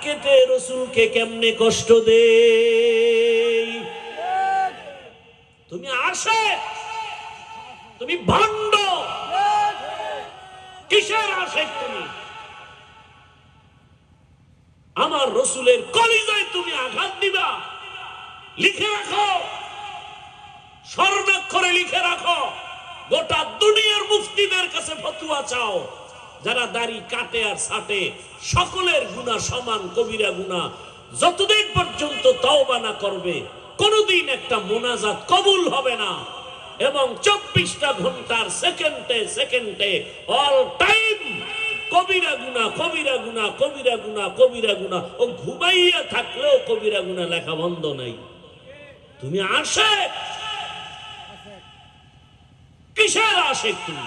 কেটে রসুলকে কেমনে কষ্ট দে। তুমি আশিক, তুমি ভণ্ড, কিসের আশিক তুমি? আমার রসুলের কলিজায় তুমি আঘাত দিবা। লিখে রাখো, স্বর্ণাক্ষরে লিখে রাখো, গোটা দুনিয়ার মুফতিদের কাছে ফতোয়া চাও, যারা দাড়ি কাটে আর ছাটে সকলের গুনাহ সমান, কবিরা গুনাহ। যতদিন পর্যন্ত তওবা না করবে কোনদিন একটা মোনাজাত কবুল হবে না। এবং 24টা ঘন্টার সেকেন্ডে সেকেন্ডে অল টাইম কবিরা গুনাহ, কবিরা গুনাহ, কবিরা গুনাহ, কবিরা গুনাহ। ও ঘুমাইয়া থাকলেও কবিরা গুনাহ লেখা বন্ধ নাই। তুমি আশিক, কিসের আশিক তুমি?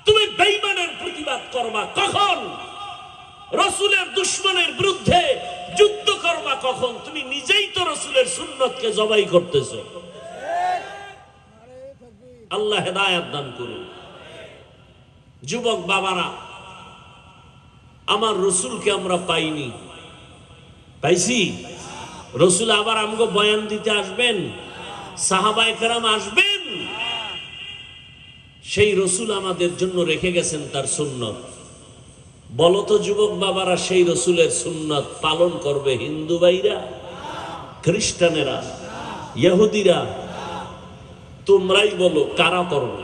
তুমি বেঈমানের প্রতিবাদ করবা কখন? রসুলের দুশমনের বিরুদ্ধে যুদ্ধ করবা কখন? তুমি নিজেই তো রসুলের সুন্নতকে জবাই করতেছো। আল্লাহ হেদায়েত দান করুন। যুবক বাবারা, আমার রসুলকে আমরা পাইনি, পাইছি? রসুল আবার আমাকে বয়ান দিতে আসবেন, সাহাবায়ে কেরাম আসবেন। সেই রসুল আমাদের জন্য রেখে গেছেন তার সুন্নত। বলতো যুবক বাবারা, সেই রসুলের সুন্নত পালন করবে হিন্দু ভাইরা, খ্রিস্টানেরা, ইহুদিরা? তোমরাই বলো কারা করবে?